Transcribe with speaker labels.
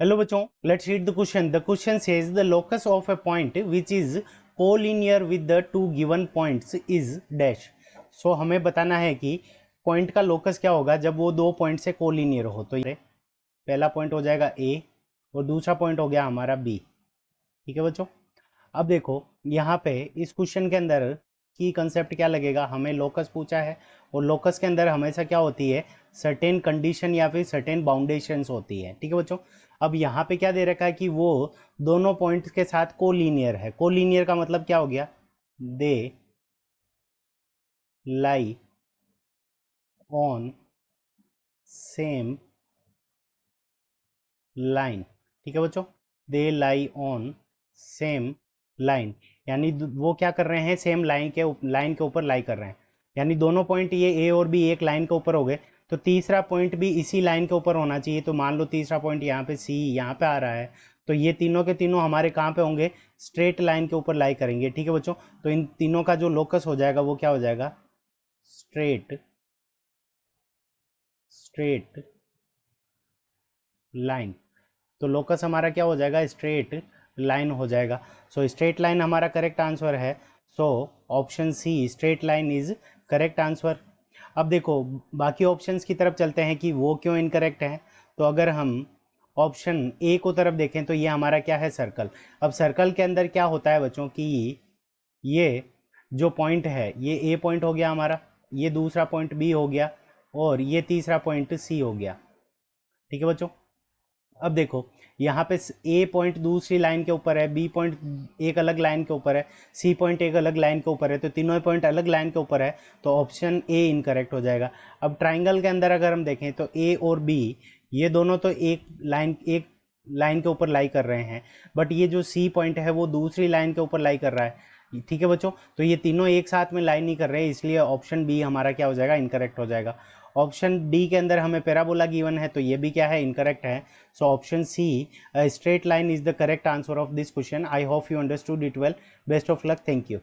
Speaker 1: Hello बच्चों, let's read the question. The question says the locus of a point which is collinear with the two given points is dash. So हमें बताना है कि point का locus क्या होगा जब वो दो पॉइंट से कोलिनियर हो. तो ये पहला पॉइंट हो जाएगा ए और दूसरा पॉइंट हो गया हमारा बी. ठीक है बच्चों. अब देखो यहाँ पे इस क्वेश्चन के अंदर की कंसेप्ट क्या लगेगा. हमें लोकस पूछा है और लोकस के अंदर हमेशा क्या होती है, सर्टेन कंडीशन या फिर सर्टेन बाउंडेशंस होती है. ठीक है बच्चों. अब यहाँ पे क्या दे रखा है कि वो दोनों पॉइंट्स के साथ कोलिनियर है. कोलिनियर का मतलब क्या हो गया, दे लाई ऑन सेम लाइन. ठीक है बच्चों, दे लाई ऑन सेम लाइन, यानी वो क्या कर रहे हैं, सेम लाइन के ऊपर लाई कर रहे हैं. यानी दोनों पॉइंट ये ए और बी एक लाइन के ऊपर हो गए, तो तीसरा पॉइंट भी इसी लाइन के ऊपर होना चाहिए. तो मान लो तीसरा पॉइंट यहाँ पे सी यहाँ पे आ रहा है, तो ये तीनों के तीनों हमारे कहाँ पे होंगे, स्ट्रेट लाइन के ऊपर लाई करेंगे. ठीक है बच्चों. तो इन तीनों का जो लोकस हो जाएगा वो क्या हो जाएगा, स्ट्रेट स्ट्रेट लाइन. तो लोकस हमारा क्या हो जाएगा, स्ट्रेट लाइन हो जाएगा. सो स्ट्रेट लाइन हमारा करेक्ट आंसर है. So option c straight line is correct answer. अब देखो बाकी ऑप्शंस की तरफ चलते हैं कि वो क्यों इनकरेक्ट है. तो अगर हम ऑप्शन ए को तरफ देखें तो ये हमारा क्या है, सर्कल. अब सर्कल के अंदर क्या होता है बच्चों कि ये जो पॉइंट है ये ए पॉइंट हो गया हमारा, ये दूसरा पॉइंट बी हो गया और ये तीसरा पॉइंट सी हो गया. ठीक है बच्चों. अब देखो यहाँ पे ए पॉइंट दूसरी लाइन के ऊपर है, बी पॉइंट एक अलग लाइन के ऊपर है, सी पॉइंट एक अलग लाइन के ऊपर है, तो तीनों पॉइंट अलग लाइन के ऊपर है. तो ऑप्शन ए इनकरेक्ट हो जाएगा. अब ट्राइंगल के अंदर अगर हम देखें तो ए और बी ये दोनों तो एक लाइन के ऊपर लाई कर रहे हैं, बट ये जो सी पॉइंट है वो दूसरी लाइन के ऊपर लाई कर रहा है. ठीक है बच्चों. तो ये तीनों एक साथ में लाइन नहीं कर रहे हैं, इसलिए ऑप्शन बी हमारा क्या हो जाएगा, इनकरेक्ट हो जाएगा. ऑप्शन डी के अंदर हमें पैराबोला गिवन है, तो ये भी क्या है, इनकरेक्ट है. So option c straight line is the correct answer of this question. I hope you understood it well. Best of luck. Thank you.